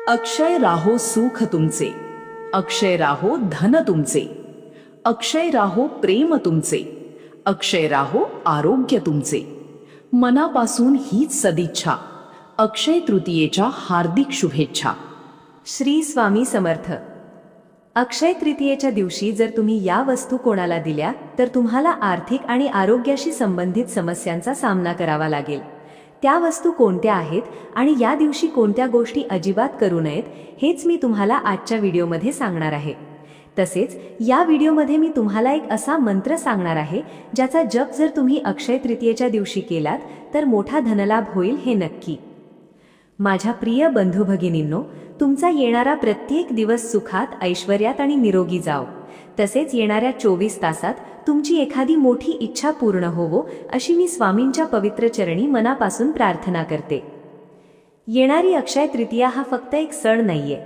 अक्षय राहो सुख तुमचे, अक्षय राहो धन तुमचे, अक्षय राहो प्रेम तुमचे, अक्षय राहो आरोग्य तुमचे. मनापासून हीच सदिच्छा. अक्षय तृतीयेच्या हार्दिक शुभेच्छा. श्री स्वामी समर्थ. अक्षय तृतीयेच्या दिवशी जर तुम्ही या वस्तू कोणाला दिल्या तर तुम्हाला आर्थिक आणि आरोग्याशी संबंधित समस्यांचा सामना करावा लागेल. त्या वस्तू कोणत्या आहेत आणि या दिवशी कोणत्या गोष्टी अजिबात करू नयेत हेच मी तुम्हाला आजच्या व्हिडिओमध्ये सांगणार आहे. तसेच या व्हिडिओमध्ये मी तुम्हाला एक असा मंत्र सांगणार आहे ज्याचा जप जर तुम्ही अक्षय तृतीयेच्या दिवशी केलात तर मोठा धनलाभ होईल हे नक्की. माझ्या प्रिय बंधू भगिनींनो, तुमचा येणारा प्रत्येक दिवस सुखात, ऐश्वर्यात आणि निरोगी जाओ. तसेच येणाऱ्या 24 तासात तुमची एखादी मोठी इच्छा पूर्ण होवो अशी मी स्वामींच्या पवित्र चरणी मनापासून प्रार्थना करते. येणारी अक्षय तृतीया हा फक्त एक सण नाहीये.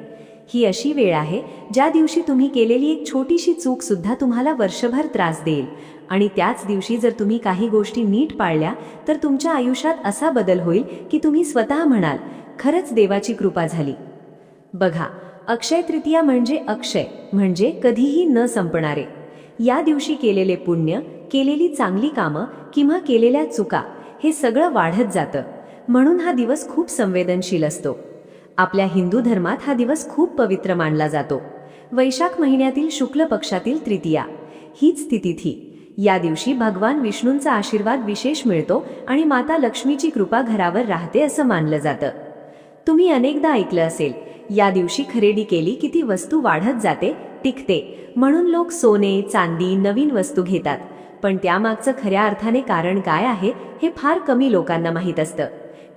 ही अशी वेळ आहे ज्या दिवशी तुम्ही केलेली एक छोटीशी चूक सुद्धा तुम्हाला वर्षभर त्रास देईल आणि त्याच दिवशी जर तुम्ही काही गोष्टी नीट पाळल्या तर तुमच्या आयुष्यात असा बदल होईल की तुम्ही स्वतः म्हणाल, खरंच देवाची कृपा झाली. बघा, अक्षय तृतीया म्हणजे अक्षय म्हणजे कधीही न संपणारे. या दिवशी केलेले पुण्य, केलेली चांगली कामं किंवा केलेल्या चुका हे सगळं वाढत जातं. म्हणून हा दिवस खूप संवेदनशील असतो. आपल्या हिंदू धर्मात हा दिवस खूप पवित्र मानला जातो. वैशाख महिन्यातील शुक्ल पक्षातील तृतीया हीच ती तिथी. या दिवशी भगवान विष्णूंचा आशीर्वाद विशेष मिळतो आणि माता लक्ष्मीची कृपा घरावर राहते असं मानलं जातं. तुम्ही अनेकदा ऐकलं असेल, या दिवशी खरेदी केली की ती वस्तू वाढत जाते, टिकते. म्हणून लोक सोने, चांदी, नवीन वस्तू घेतात. पण त्यामागचं खऱ्या अर्थाने कारण काय आहे हे फार कमी लोकांना माहीत असतं.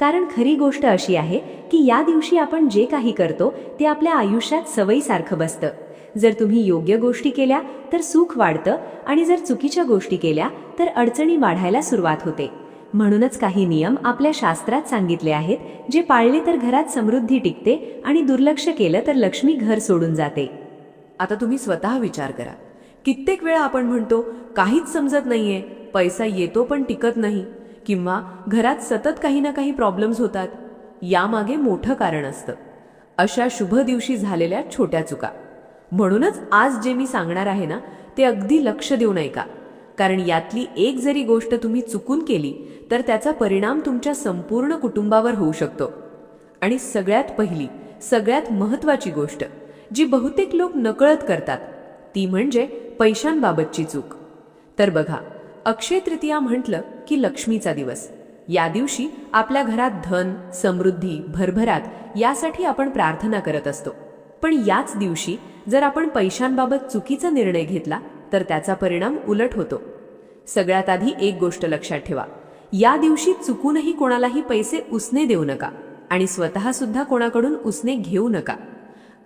कारण खरी गोष्ट अशी आहे की या दिवशी आपण जे काही करतो ते आपल्या आयुष्यात सवयीसारखं बसतं. जर तुम्ही योग्य गोष्टी केल्या तर सुख वाढतं आणि जर चुकीच्या गोष्टी केल्या तर अडचणी वाढायला सुरुवात होते. म्हणूनच काही नियम आपल्या शास्त्रात सांगितले आहेत, जे पाळले तर घरात समृद्धी टिकते आणि दुर्लक्ष केलं तर लक्ष्मी घर सोडून जाते. आता तुम्ही स्वतः विचार करा. कित्येक वेळा आपण म्हणतो काहीच समजत नाहीये, पैसा येतो पण टिकत नाही, किंवा घरात सतत काही ना काही प्रॉब्लेम्स होतात. यामागे मोठं कारण असतं अशा शुभ दिवशी झालेल्या छोट्या चुका. म्हणूनच आज जे मी सांगणार आहे ना ते अगदी लक्ष देऊन ऐका. कारण यातली एक जरी गोष्ट तुम्ही चुकून केली तर त्याचा परिणाम तुमच्या संपूर्ण कुटुंबावर होऊ शकतो. आणि सगळ्यात पहिली, सगळ्यात महत्त्वाची गोष्ट जी बहुतेक लोक नकळत करतात ती म्हणजे पैशांबाबतची चूक. तर बघा, अक्षय तृतीया म्हटलं की लक्ष्मीचा दिवस. या दिवशी आपल्या घरात धन, समृद्धी, भरभराट यासाठी आपण प्रार्थना करत असतो. पण याच दिवशी जर आपण पैशांबाबत चुकीचा निर्णय घेतला तर त्याचा परिणाम उलट होतो. सगळ्यात आधी एक गोष्ट लक्षात ठेवा, या दिवशी चुकूनही कोणालाही पैसे उसने देऊ नका आणि स्वतः सुद्धा कोणाकडून उसने घेऊ नका.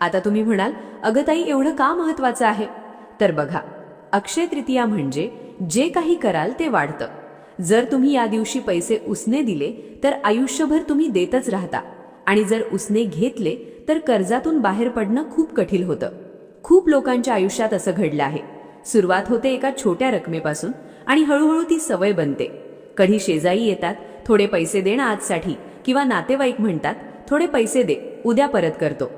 आता तुम्ही म्हणाल, अगं ताई, एवढं का महत्वाचं आहे? तर बघा, अक्षय तृतीया म्हणजे जे काही कराल ते वाढतं. जर तुम्ही या दिवशी पैसे उसने दिले तर आयुष्यभर तुम्ही देतच राहता आणि जर उसने घेतले तर कर्जातून बाहेर पडणं खूप कठीण होतं. खूप लोकांच्या आयुष्यात असं घडलं आहे. सुरुवात होते एका छोट्या रकमेपासून आणि हळूहळू ती सवय बनते. कधी शेजारी येतात, थोडे पैसे दे ना आजसाठी, किंवा नातेवाईक म्हणतात, थोडे पैसे दे, उद्या परत करतो.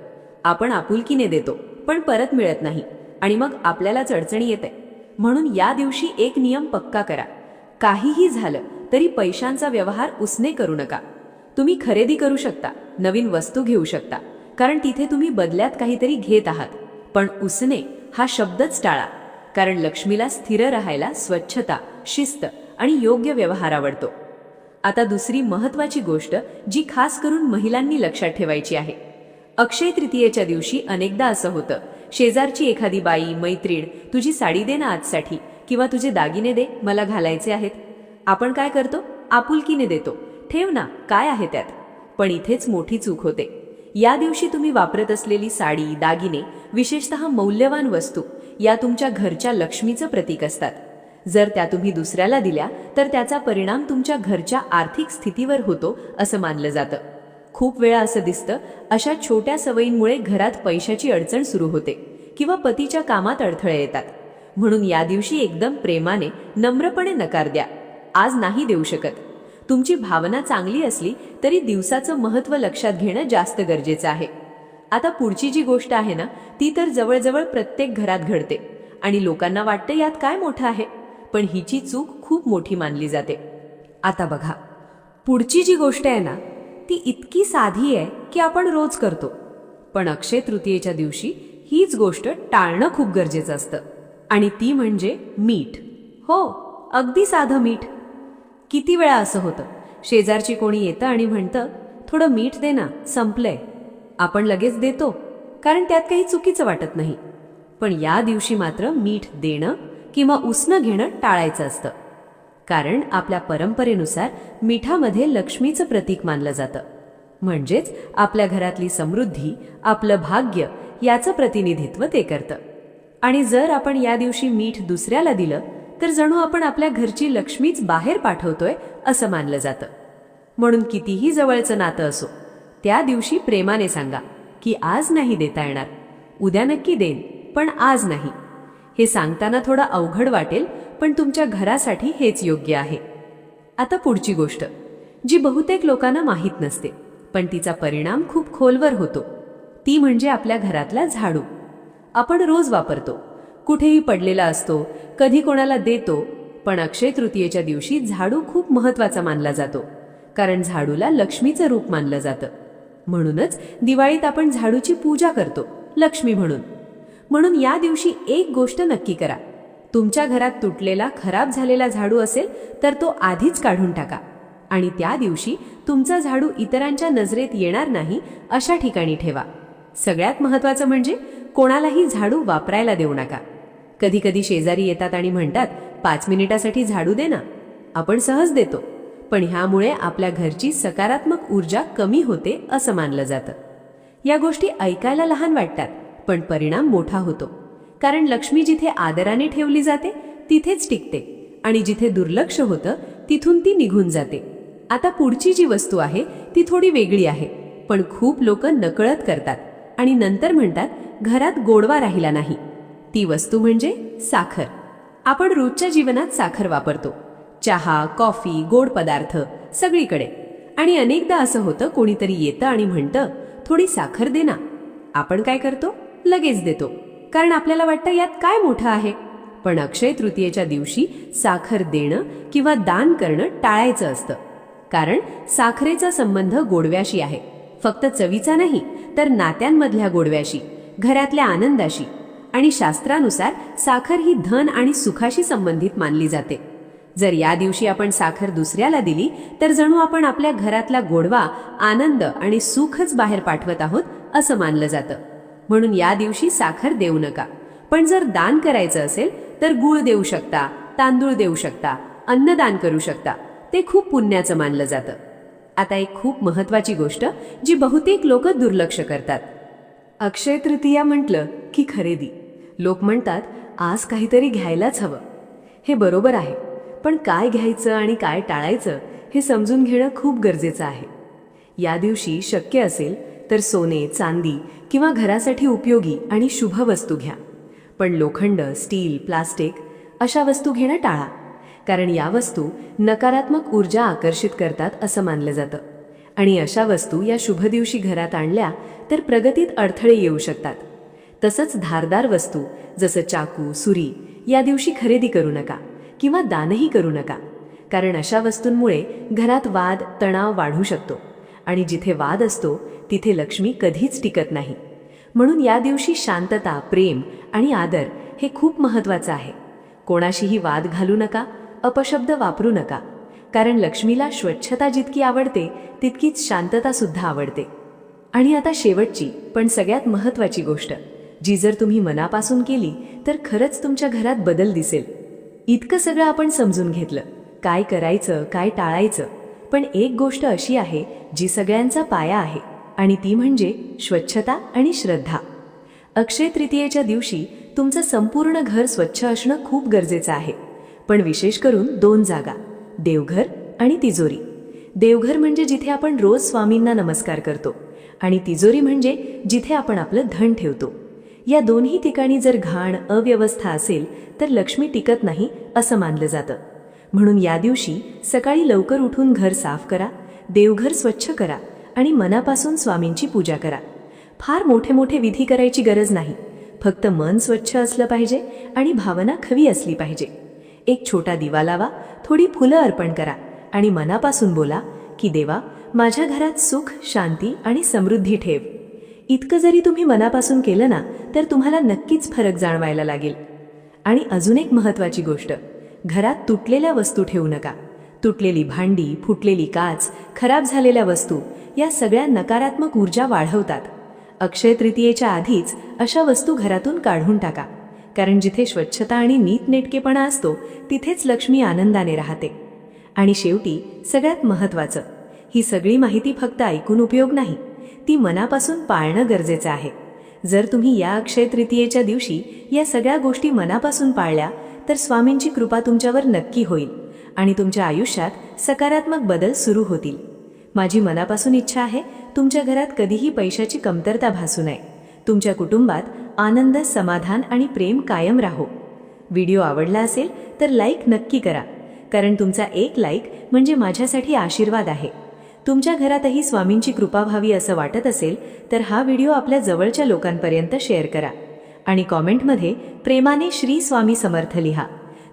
आपण आपुलकीने देतो पण परत मिळत नाही आणि मग आपल्यालाच अडचणी येते. म्हणून या दिवशी एक नियम पक्का करा, काहीही झालं तरी पैशांचा व्यवहार उसने करू नका. तुम्ही खरेदी करू शकता, नवीन वस्तू घेऊ शकता, कारण तिथे तुम्ही बदल्यात काहीतरी घेत आहात. पण उसने हा शब्दच टाळा, कारण लक्ष्मीला स्थिर राहायला स्वच्छता, शिस्त आणि योग्य व्यवहार आवडतो. आता दुसरी महत्त्वाची गोष्ट जी खास करून महिलांनी लक्षात ठेवायची आहे. अक्षय तृतीयेच्या दिवशी अनेकदा असं होतं, शेजारची एखादी बाई, मैत्रीण, तुझी साडी दे ना आजसाठी, किंवा तुझे दागिने दे, मला घालायचे आहेत. आपण काय करतो? आपुलकीने देतो, ठेव ना, काय आहे त्यात. पण इथेच मोठी चूक होते. या दिवशी तुम्ही वापरत असलेली साडी, दागिने, विशेषतः मौल्यवान वस्तू या तुमच्या घरच्या लक्ष्मीचं प्रतीक असतात. जर त्या तुम्ही दुसऱ्याला दिल्या तर त्याचा परिणाम तुमच्या घरच्या आर्थिक स्थितीवर होतो असं मानलं जातं. खूप वेळा असं दिसतं, अशा छोट्या सवयींमुळे घरात पैशाची अडचण सुरू होते किंवा पतीच्या कामात अडथळे येतात. म्हणून या दिवशी एकदम प्रेमाने, नम्रपणे नकार द्या. आज नाही देऊ शकत. तुमची भावना चांगली असली तरी दिवसाचं महत्त्व लक्षात घेणं जास्त गरजेचं आहे. आता पुढची जी गोष्ट आहे ना, ती तर जवळजवळ प्रत्येक घरात घडते आणि लोकांना वाटतं यात काय मोठं आहे, पण हिची चूक खूप मोठी मानली जाते. आता बघा, पुढची जी गोष्ट आहे ना, ती इतकी साधी आहे की आपण रोज करतो, पण अक्षय तृतीयेच्या दिवशी हीच गोष्ट टाळणं खूप गरजेचं असतं. आणि ती म्हणजे मीठ. हो, अगदी साधं मीठ. किती वेळा असं होतं, शेजारची कोणी येतं आणि म्हणतं, थोडं मीठ दे ना, संपलंय. आपण लगेच देतो, कारण त्यात काही चुकीचं वाटत नाही. पण या दिवशी मात्र मीठ देणं किंवा उसनं घेणं टाळायचं असतं. कारण आपल्या परंपरेनुसार मिठामध्ये लक्ष्मीचं प्रतीक मानलं जातं. म्हणजेच आपल्या घरातली समृद्धी, आपलं भाग्य याचं प्रतिनिधित्व ते करतं. आणि जर आपण या दिवशी मीठ दुसऱ्याला दिलं तर जणू आपण आपल्या घरची लक्ष्मीच बाहेर पाठवतोय असं मानलं जातं. म्हणून कितीही जवळचं नातं असो, त्या दिवशी प्रेमाने सांगा की आज नाही देता येणार, उद्या नक्की देईन, पण आज नाही. हे सांगताना थोडं अवघड वाटेल, पण तुमच्या घरासाठी हेच योग्य आहे. आता पुढची गोष्ट जी बहुतेक लोकांना माहीत नसते, पण तिचा परिणाम खूप खोलवर होतो, ती म्हणजे आपल्या घरातला झाडू. आपण रोज वापरतो, कुठेही पडलेला असतो, कधी कोणाला देतो, पण अक्षय तृतीयेच्या दिवशी झाडू खूप महत्त्वाचा मानला जातो, कारण झाडूला लक्ष्मीचं रूप मानलं जातं. म्हणूनच दिवाळीत आपण झाडूची पूजा करतो, लक्ष्मी म्हणून. म्हणून या दिवशी एक गोष्ट नक्की करा, तुमच्या घरात तुटलेला, खराब झालेला झाडू असेल तर तो आधीच काढून टाका. आणि त्या दिवशी तुमचा झाडू इतरांच्या नजरेत येणार नाही अशा ठिकाणी ठेवा. सगळ्यात महत्त्वाचं म्हणजे कोणालाही झाडू वापरायला देऊ नका. कधी कधी शेजारी येतात आणि म्हणतात, 5 मिनिटासाठी झाडू दे ना. आपण सहज देतो, पण ह्यामुळे आपल्या घरची सकारात्मक ऊर्जा कमी होते असं मानलं जातं. या गोष्टी ऐकायला लहान वाटतात, पण परिणाम मोठा होतो. कारण लक्ष्मी जिथे आदराने ठेवली जाते तिथेच टिकते, आणि जिथे दुर्लक्ष होतं तिथून ती निघून जाते. आता पुढची जी वस्तू आहे ती थोडी वेगळी आहे, पण खूप लोक नकळत करतात आणि नंतर म्हणतात घरात गोडवा राहिला नाही. ती वस्तू म्हणजे साखर. आपण रोजच्या जीवनात साखर वापरतो, चहा, कॉफी, गोड पदार्थ सगळीकडे. आणि अनेकदा असं होतं, कोणीतरी येतं आणि म्हणतं, थोडी साखर दे ना. आपण काय करतो, लगेच देतो, कारण आपल्याला वाटतं यात काय मोठं आहे. पण अक्षय तृतीयेच्या दिवशी साखर देणं किंवा दान करणं टाळायचं असतं, कारण साखरेचा संबंध गोडव्याशी आहे. फक्त चवीचा नाही, तर नात्यांमधल्या गोडव्याशी, घरातल्या आनंदाशी. आणि शास्त्रानुसार साखर ही धन आणि सुखाशी संबंधित मानली जाते. जर या दिवशी आपण साखर दुसऱ्याला दिली तर जणू आपण आपल्या घरातला गोडवा, आनंद आणि सुखच बाहेर पाठवत आहोत असं मानलं जातं. म्हणून या दिवशी साखर देऊ नका. पण जर दान करायचं असेल तर गूळ देऊ शकता, तांदूळ देऊ शकता, अन्नदान करू शकता. ते खूप पुण्याचं मानलं जातं. आता एक खूप महत्त्वाची गोष्ट जी बहुतेक लोक दुर्लक्ष करतात. अक्षय तृतीया म्हटलं की खरेदी. लोक म्हणतात आज काहीतरी घ्यायलाच हवं. हे बरोबर आहे, पण काय घ्यायचं आणि काय टाळायचं हे समजून घेणं खूप गरजेचं आहे. या दिवशी शक्य असेल तर सोने, चांदी किंवा घरासाठी उपयोगी आणि शुभ वस्तू घ्या. पण लोखंड, स्टील, प्लास्टिक अशा वस्तू घेणं टाळा, कारण या वस्तू नकारात्मक ऊर्जा आकर्षित करतात असं मानलं जातं. आणि अशा वस्तू या शुभ दिवशी घरात आणल्या तर प्रगतीत अडथळे येऊ शकतात. तसंच धारदार वस्तू जसं चाकू, सुरी या दिवशी खरेदी करू नका किंवा दानही करू नका, कारण अशा वस्तूंमुळे घरात वाद, तणाव वाढू शकतो. आणि जिथे वाद असतो तिथे लक्ष्मी कधीच टिकत नाही. म्हणून या दिवशी शांतता, प्रेम आणि आदर हे खूप महत्त्वाचं आहे. कोणाशीही वाद घालू नका, अपशब्द वापरू नका, कारण लक्ष्मीला स्वच्छता जितकी आवडते तितकीच शांतता सुद्धा आवडते. आणि आता शेवटची पण सगळ्यात महत्त्वाची गोष्ट, जी जर तुम्ही मनापासून केली तर खरंच तुमच्या घरात बदल दिसेल. इतकं सगळं आपण समजून घेतलं, काय करायचं, काय टाळायचं. पण एक गोष्ट अशी आहे जी सगळ्यांचा पाया आहे, आणि ती म्हणजे स्वच्छता आणि श्रद्धा. अक्षय तृतीयेच्या दिवशी तुमचं संपूर्ण घर स्वच्छ असणं खूप गरजेचं आहे. पण विशेष करून 2 जागा, देवघर आणि तिजोरी. देवघर म्हणजे जिथे आपण रोज स्वामींना नमस्कार करतो, आणि तिजोरी म्हणजे जिथे आपण आपलं धन ठेवतो. या दोन्ही ठिकाणी जर घाण, अव्यवस्था असेल तर लक्ष्मी टिकत नाही असं मानलं जातं. म्हणून या दिवशी सकाळी लवकर उठून घर साफ करा, देवघर स्वच्छ करा आणि मनापासून स्वामींची पूजा करा. फार मोठे मोठे विधी करायची गरज नाही. फक्त मन स्वच्छ असलं पाहिजे आणि भावना खवी असली पाहिजे. एक छोटा दिवा लावा, थोडी फुलं अर्पण करा आणि मनापासून बोला की देवा, माझ्या घरात सुख, शांती आणि समृद्धी ठेव. इतकं जरी तुम्ही मनापासून केलं ना, तर तुम्हाला नक्कीच फरक जाणवायला लागेल. आणि अजून एक महत्त्वाची गोष्ट, घरात तुटलेल्या वस्तू ठेवू नका. तुटलेली भांडी, फुटलेली काच, खराब झालेल्या वस्तू या सगळ्या नकारात्मक ऊर्जा वाढवतात. अक्षय तृतीयेच्या आधीच अशा वस्तू घरातून काढून टाका. कारण जिथे स्वच्छता आणि नीटनेटकेपणा असतो तिथेच लक्ष्मी आनंदाने राहते. आणि शेवटी सगळ्यात महत्त्वाचं, ही सगळी माहिती फक्त ऐकून उपयोग नाही, ती मनापासून पाळणं गरजेचं आहे. जर तुम्ही या अक्षय तृतीयेच्या दिवशी या सगळ्या गोष्टी मनापासून पाळल्या तर स्वामींची कृपा तुमच्यावर नक्की होईल आणि तुमच्या आयुष्यात सकारात्मक बदल सुरू होतील. माझी मनापासून इच्छा आहे तुमच्या घरात कधीही पैशाची कमतरता भासू नये. तुमच्या कुटुंबात आनंद, समाधान आणि प्रेम कायम राहो. व्हिडिओ आवडला असेल तर लाईक नक्की करा, कारण तुमचा एक लाईक म्हणजे माझ्यासाठी आशीर्वाद आहे. तुमच्या घरातही स्वामींची कृपा व्हावी असं वाटत असेल तर हा व्हिडिओ आपल्या जवळच्या लोकांपर्यंत शेअर करा आणि कॉमेंटमध्ये प्रेमाने श्री स्वामी समर्थ लिहा.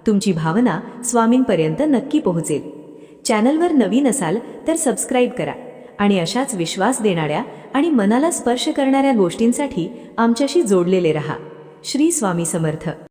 तुमची भावना स्वामींपर्यंत नक्की पोहोचेल. चॅनलवर नवीन असाल तर सबस्क्राईब करा आणि अशाच विश्वास देणाऱ्या आणि मनाला स्पर्श करणाऱ्या गोष्टींसाठी आमच्याशी जोडलेले रहा. श्री स्वामी समर्थ.